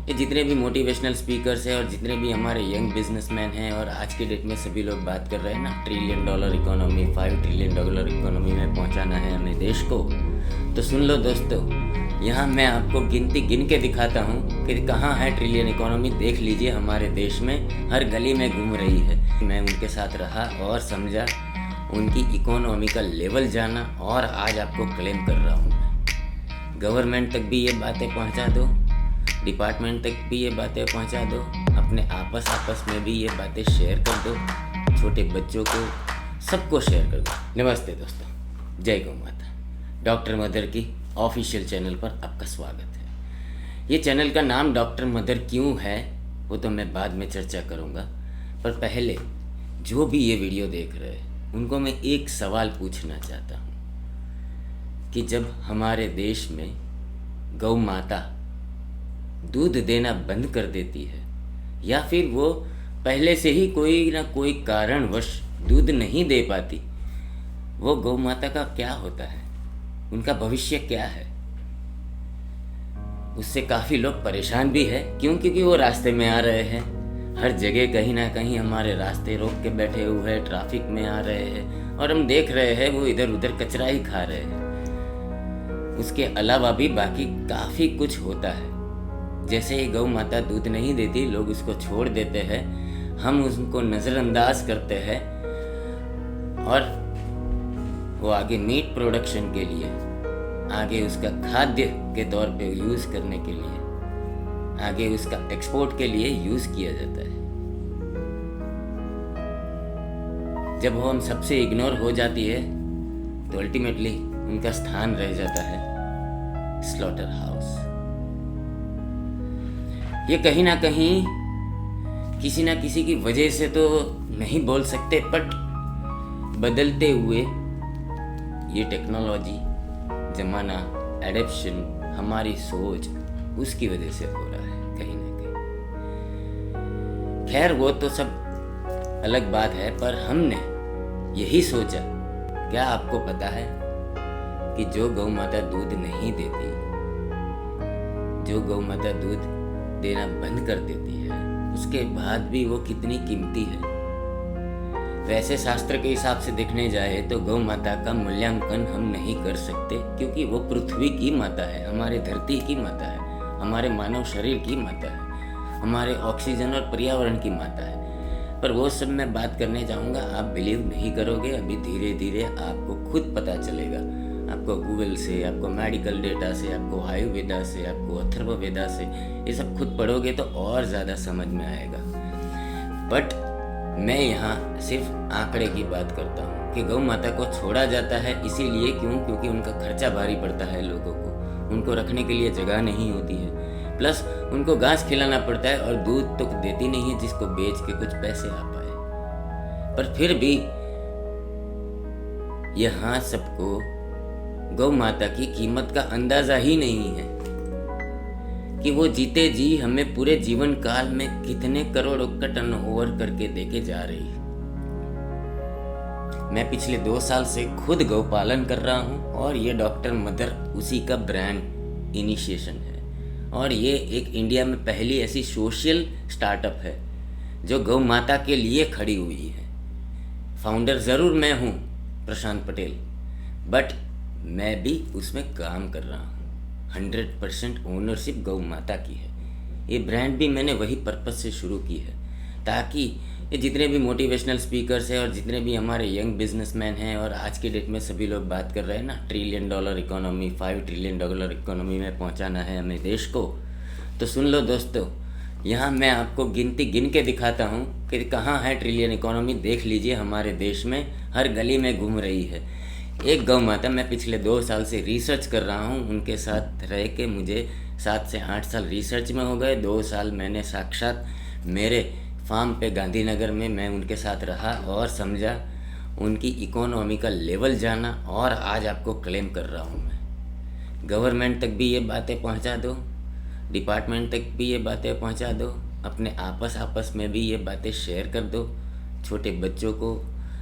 ये जितने भी मोटिवेशनल स्पीकर्स हैं और जितने भी हमारे यंग बिजनेसमैन हैं और आज के डेट में सभी लोग बात कर रहे हैं ना, $1 ट्रिलियन इकोनॉमी, $5 ट्रिलियन इकोनॉमी में पहुंचाना है हमें देश को। तो सुन लो दोस्तों, यहाँ मैं आपको गिनती गिन के दिखाता हूँ कि कहाँ है ट्रिलियन इकोनॉमी। देख लीजिए, हमारे देश में हर गली में घूम रही है। मैं उनके साथ रहा और समझा, उनकी इकोनॉमी का लेवल जाना और आज आपको क्लेम कर रहा हूँ मैं। गवर्नमेंट तक भी ये बातें पहुँचा दो, डिपार्टमेंट तक भी ये बातें पहुंचा दो, अपने आपस में भी ये बातें शेयर कर दो, छोटे बच्चों को सबको शेयर कर दो। नमस्ते दोस्तों, जय गौ माता। डॉक्टर मदर की ऑफिशियल चैनल पर आपका स्वागत है। ये चैनल का नाम डॉक्टर मदर क्यों है वो तो मैं बाद में चर्चा करूँगा, पर पहले जो भी ये वीडियो देख रहे हैं उनको मैं एक सवाल पूछना चाहता हूँ कि जब हमारे देश में गौ माता दूध देना बंद कर देती है या फिर वो पहले से ही कोई ना कोई कारणवश दूध नहीं दे पाती, वो गौ माता का क्या होता है, उनका भविष्य क्या है। उससे काफ़ी लोग परेशान भी है। क्यों? क्योंकि वो रास्ते में आ रहे हैं, हर जगह कहीं ना कहीं हमारे रास्ते रोक के बैठे हुए हैं, ट्रैफिक में आ रहे हैं और हम देख रहे हैं वो इधर उधर कचरा ही खा रहे हैं। उसके अलावा भी बाकी काफ़ी कुछ होता है। जैसे ही गौ माता दूध नहीं देती, लोग उसको छोड़ देते हैं, हम उसको नज़रअंदाज करते हैं और वो आगे मीट प्रोडक्शन के लिए, आगे उसका खाद्य के तौर पे यूज़ करने के लिए, आगे उसका एक्सपोर्ट के लिए यूज़ किया जाता है। जब वो हम सबसे इग्नोर हो जाती है तो अल्टीमेटली उनका स्थान रह जाता है स्लॉटर हाउस। ये कहीं ना कहीं किसी ना किसी की वजह से तो नहीं बोल सकते, बट बदलते हुए ये टेक्नोलॉजी, ज़माना, एडेप्शन, हमारी सोच, उसकी वजह से हो रहा है कहीं ना कहीं। खैर वो तो सब अलग बात है, पर हमने यही सोचा, क्या आपको पता है कि जो गौ माता दूध नहीं देती, जो गौ माता दूध देना बंद कर देती है, उसके बाद भी वो कितनी कीमती है। वैसे शास्त्र के हिसाब से देखने जाए तो गौ माता का मूल्यांकन हम नहीं कर सकते, क्योंकि वो पृथ्वी की माता है, हमारे धरती की माता है, हमारे मानव शरीर की माता है, हमारे ऑक्सीजन और पर्यावरण की माता है। पर वो सब मैं बात करने जाऊंगा, आप बिलीव नहीं करोगे। अभी धीरे धीरे आपको खुद पता चलेगा, आपको गूगल से, आपको मेडिकल डेटा से, आपको आयुर्वेदा से, आपको अथर्ववेदा से, ये सब खुद पढ़ोगे तो और ज़्यादा समझ में आएगा। बट मैं यहाँ सिर्फ आंकड़े की बात करता हूँ कि गौ माता को छोड़ा जाता है इसीलिए, क्योंकि उनका खर्चा भारी पड़ता है लोगों को, उनको रखने के लिए जगह नहीं होती है, प्लस उनको घास खिलाना पड़ता है और दूध तो देती नहीं है जिसको बेच के कुछ पैसे आ पाए। पर फिर भी यहाँ सबको गौ माता की कीमत का अंदाजा ही नहीं है कि वो जीते जी हमें पूरे जीवन काल में कितने करोड़ों का टर्नओवर करके देके जा रही है। मैं पिछले 2 साल से खुद गौपालन कर रहा हूँ और ये डॉक्टर मदर उसी का ब्रांड इनिशिएशन है, और ये एक इंडिया में पहली ऐसी सोशल स्टार्टअप है जो गौ माता के लिए खड़ी हुई है। फाउंडर ज़रूर मैं हूँ, प्रशांत पटेल, बट मैं भी उसमें काम कर रहा हूँ। 100% ओनरशिप गौ माता की है। ये ब्रांड भी मैंने वही पर्पस से शुरू की है, ताकि ये जितने भी मोटिवेशनल स्पीकर्स हैं और जितने भी हमारे यंग बिजनेसमैन हैं और आज के डेट में सभी लोग बात कर रहे हैं ना, $1 ट्रिलियन इकोनॉमी, $5 ट्रिलियन इकोनॉमी में पहुंचाना है हमें देश को। तो सुन लो दोस्तों, यहाँ मैं आपको गिनती गिन के दिखाता हूँ कि कहाँ है ट्रिलियन इकोनॉमी। देख लीजिए, हमारे देश में हर गली में घूम रही है एक गौ माता। मैं पिछले 2 साल से रिसर्च कर रहा हूँ, उनके साथ रह के मुझे 7 से 8 साल रिसर्च में हो गए। 2 साल मैंने साक्षात मेरे फार्म पे गांधीनगर में मैं उनके साथ रहा और समझा, उनकी इकोनॉमी का लेवल जाना और आज आपको क्लेम कर रहा हूँ मैं। गवर्नमेंट तक भी ये बातें पहुँचा दो, डिपार्टमेंट तक भी ये बातें पहुँचा दो, अपने आपस में भी ये बातें शेयर कर दो, छोटे बच्चों को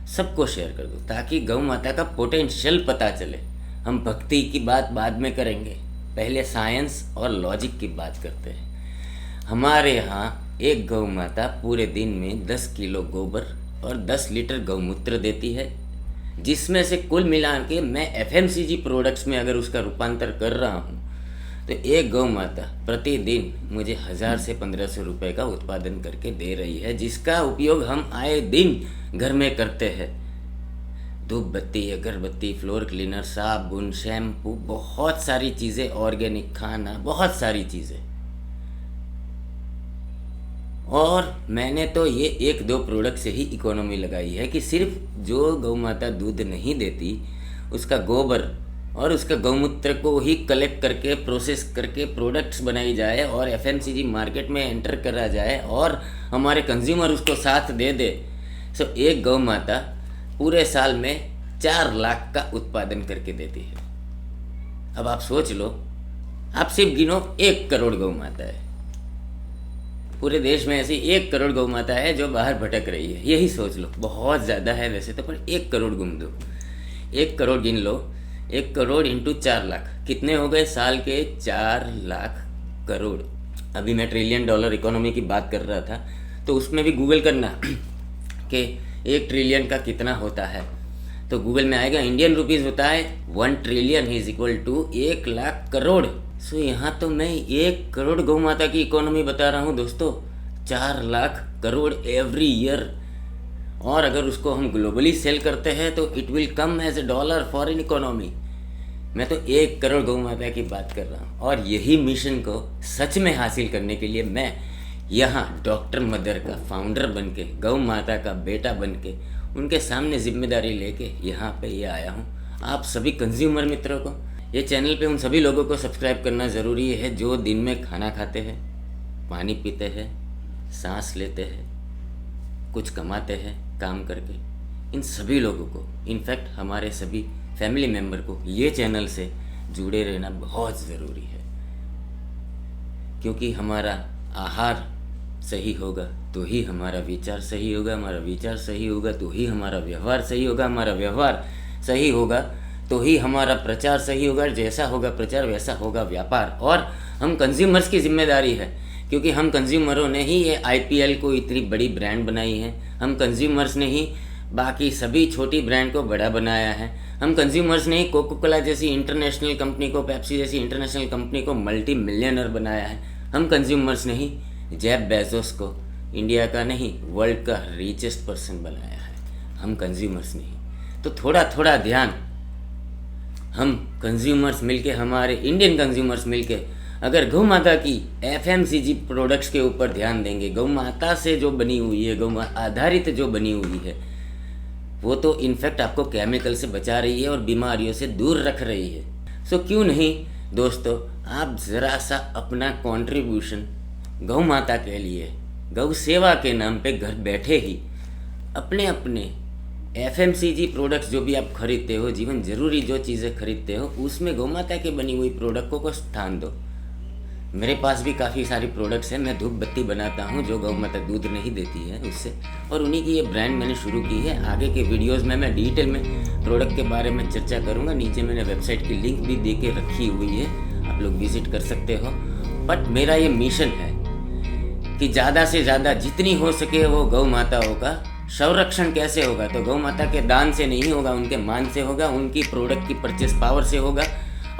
सबको शेयर कर दो, ताकि गौ माता का पोटेंशियल पता चले। हम भक्ति की बात बाद में करेंगे, पहले साइंस और लॉजिक की बात करते हैं। हमारे यहाँ एक गौ माता पूरे दिन में 10 किलो गोबर और 10 लीटर गौमूत्र देती है, जिसमें से कुल मिला के मैं एफएमसीजी प्रोडक्ट्स में अगर उसका रूपांतर कर रहा हूँ तो एक गौ माता प्रतिदिन मुझे 1000 से 1500 रुपये का उत्पादन करके दे रही है, जिसका उपयोग हम आए दिन घर में करते हैं। धूप बत्ती, अगरबत्ती, फ्लोर क्लीनर, साबुन, शैम्पू, बहुत सारी चीज़ें, ऑर्गेनिक खाना, बहुत सारी चीज़ें। और मैंने तो ये 1-2 प्रोडक्ट से ही इकोनॉमी लगाई है कि सिर्फ जो गौ माता दूध नहीं देती उसका गोबर और उसका गौमूत्र को ही कलेक्ट करके प्रोसेस करके प्रोडक्ट्स बनाई जाए और एफएमसीजी मार्केट में एंटर करा जाए और हमारे कंज्यूमर उसको साथ दे दे। सो एक गौ माता पूरे साल में 4 लाख का उत्पादन करके देती है। अब आप सोच लो, आप सिर्फ गिनो 1 करोड़ गौ माता है। पूरे देश में ऐसी 1 करोड़ गौ माता है जो बाहर भटक रही है। यही सोच लो, बहुत ज़्यादा है वैसे तो, पर 1 करोड़ गिन दो, 1 करोड़ गिन लो। 1 करोड़ इंटू 4 लाख कितने हो गए? साल के 4 लाख करोड़। अभी मैं $1 ट्रिलियन इकोनॉमी की बात कर रहा था, तो उसमें भी गूगल करना कि 1 ट्रिलियन का कितना होता है, तो गूगल में आएगा इंडियन रुपीज़ होता है 1 trillion is equal to 1 lakh crore. So यहाँ तो मैं 1 करोड़ गौ माता की इकोनॉमी बता रहा हूँ दोस्तों, 4 लाख करोड़ एवरी ईयर। और अगर उसको हम ग्लोबली सेल करते हैं तो it will come as $1 foreign economy. मैं तो 1 करोड़ गौ माता की बात कर रहा हूँ। और यही मिशन को सच में हासिल करने के लिए मैं यहाँ डॉक्टर मदर का फाउंडर बन के, गौ माता का बेटा बन के, उनके सामने जिम्मेदारी लेके यहाँ पे ये आया हूँ। आप सभी कंज्यूमर मित्रों को, ये चैनल पे उन सभी लोगों को सब्सक्राइब करना ज़रूरी है जो दिन में खाना खाते हैं, पानी पीते हैं, सांस लेते हैं, कुछ कमाते हैं काम करके। इन सभी लोगों को, इनफैक्ट हमारे सभी फैमिली मेम्बर को ये चैनल से जुड़े रहना बहुत ज़रूरी है, क्योंकि हमारा आहार सही होगा तो ही हमारा विचार सही होगा, हमारा विचार सही होगा तो ही हमारा व्यवहार सही होगा, हमारा व्यवहार सही होगा तो ही हमारा प्रचार सही होगा। जैसा होगा प्रचार वैसा होगा व्यापार। और हम कंज्यूमर्स की जिम्मेदारी है, क्योंकि हम कंज्यूमरों ने ही ये IPL को इतनी बड़ी ब्रांड बनाई है। हम कंज्यूमर्स ने ही बाकी सभी छोटी ब्रांड को बड़ा बनाया है। हम कंज्यूमर्स ने ही कोको कोला जैसी इंटरनेशनल कंपनी को, पेप्सी जैसी इंटरनेशनल कंपनी को मल्टी मिलियनर बनाया है। हम कंज्यूमर्स ने ही जेफ बेजोस को इंडिया का नहीं वर्ल्ड का रिचेस्ट पर्सन बनाया है। हम कंज्यूमर्स ने ही। तो थोड़ा थोड़ा ध्यान हम कंज्यूमर्स मिलके, हमारे इंडियन कंज्यूमर्स मिलके अगर गौ माता की FMCG प्रोडक्ट्स के ऊपर ध्यान देंगे, गौ माता से जो बनी हुई है, गौ आधारित जो बनी हुई है, वो तो इनफैक्ट आपको केमिकल से बचा रही है और बीमारियों से दूर रख रही है। सो क्यों नहीं दोस्तों, आप ज़रा सा अपना कंट्रीब्यूशन गौ माता के लिए, गौ सेवा के नाम पे घर बैठे ही अपने अपने FMCG प्रोडक्ट्स जो भी आप खरीदते हो, जीवन ज़रूरी जो चीज़ें खरीदते हो, उसमें गौ माता की बनी हुई प्रोडक्टों को स्थान दो। मेरे पास भी काफ़ी सारी प्रोडक्ट्स हैं। मैं धूप बत्ती बनाता हूँ जो गौ माता दूध नहीं देती है उससे, और उन्हीं की ये ब्रांड मैंने शुरू की है। आगे के वीडियोस में मैं डिटेल में प्रोडक्ट के बारे में चर्चा करूँगा। नीचे मैंने वेबसाइट की लिंक भी दे के रखी हुई है, आप लोग विजिट कर सकते हो। बट मेरा ये मिशन है कि ज़्यादा से ज़्यादा जितनी हो सके वो गौ माताओं का संरक्षण कैसे होगा, तो गौ माता के दान से नहीं होगा, उनके मान से होगा, उनकी प्रोडक्ट की परचेस पावर से होगा।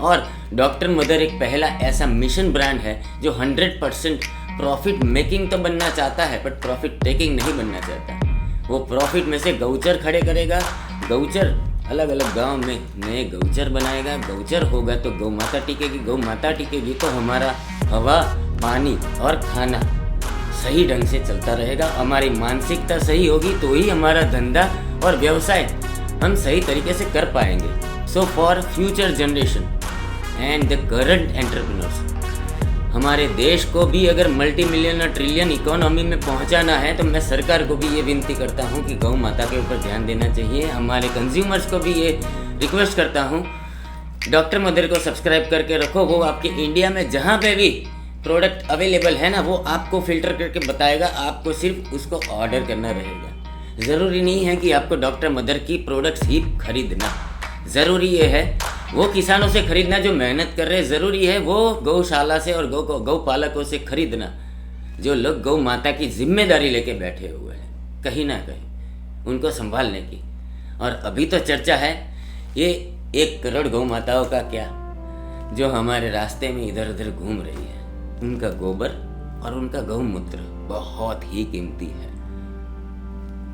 और डॉक्टर मदर एक पहला ऐसा मिशन ब्रांड है जो 100% प्रॉफिट मेकिंग तो बनना चाहता है, बट प्रॉफिट टेकिंग नहीं बनना चाहता। वो प्रॉफिट में से गौचर खड़े करेगा, गौचर अलग अलग गांव में नए गौचर बनाएगा। गौचर होगा तो गौ माता टिकेगी, गौ माता टिकेगी तो हमारा हवा, पानी और खाना सही ढंग से चलता रहेगा। हमारी मानसिकता सही होगी तो ही हमारा धंधा और व्यवसाय हम सही तरीके से कर पाएंगे। So for future generation and the current entrepreneurs, हमारे देश को भी अगर मल्टी मिलियन और ट्रिलियन इकोनॉमी में पहुंचाना है तो मैं सरकार को भी ये विनती करता हूं कि गौ माता के ऊपर ध्यान देना चाहिए। हमारे कंज्यूमर्स को भी ये रिक्वेस्ट करता हूं, डॉक्टर मदर को सब्सक्राइब करके रखो। वो आपके इंडिया में जहाँ पे भी प्रोडक्ट अवेलेबल है ना, वो आपको फिल्टर करके बताएगा। आपको सिर्फ उसको ऑर्डर करना रहेगा। ज़रूरी नहीं है कि आपको डॉक्टर मदर की प्रोडक्ट्स ही खरीदना, ज़रूरी ये है वो किसानों से खरीदना जो मेहनत कर रहे हैं। ज़रूरी है वो गौशाला से और गौपालकों से खरीदना। जो लोग गौ माता की जिम्मेदारी लेके बैठे हुए हैं कहीं ना कहीं उनको संभालने की। और अभी तो चर्चा है ये 1 करोड़ गौ माताओं का क्या, जो हमारे रास्ते में इधर उधर घूम रही है, उनका गोबर और उनका गौमूत्र बहुत ही कीमती है।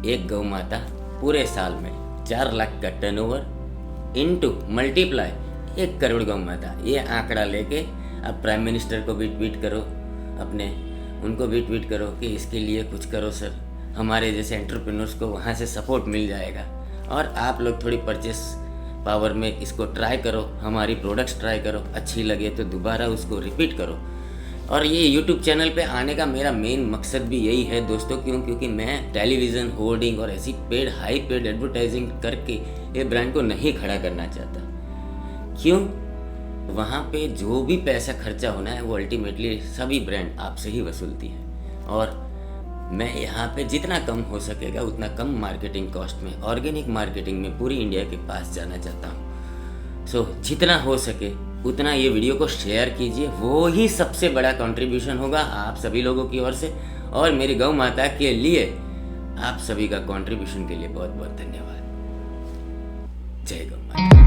एक गौ माता पूरे साल में 4 लाख का टर्नओवर इनटू मल्टीप्लाई 1 करोड़ गौ माता, ये आंकड़ा लेके अब प्राइम मिनिस्टर को भी ट्वीट करो, अपने उनको भी ट्वीट करो कि इसके लिए कुछ करो सर, हमारे जैसे एंटरप्रेन्योर्स को वहाँ से सपोर्ट मिल जाएगा। और आप लोग थोड़ी परचेस पावर में इसको ट्राई करो, हमारी प्रोडक्ट्स ट्राई करो, अच्छी लगे तो दोबारा उसको रिपीट करो। और ये यूट्यूब चैनल पे आने का मेरा मेन मकसद भी यही है दोस्तों, क्योंकि मैं टेलीविज़न होर्डिंग और ऐसी हाई पेड एडवर्टाइजिंग करके ये ब्रांड को नहीं खड़ा करना चाहता। क्यों? वहाँ पे जो भी पैसा खर्चा होना है वो अल्टीमेटली सभी ब्रांड आपसे ही वसूलती है। और मैं यहाँ पे जितना कम हो सकेगा उतना कम मार्केटिंग कॉस्ट में, ऑर्गेनिक मार्केटिंग में पूरी इंडिया के पास जाना चाहता हूँ। सो जितना हो सके उतना ये वीडियो को शेयर कीजिए, वो ही सबसे बड़ा कंट्रीब्यूशन होगा आप सभी लोगों की ओर से। और मेरी गौ माता के लिए आप सभी का कंट्रीब्यूशन के लिए बहुत बहुत धन्यवाद। जय गौ माता।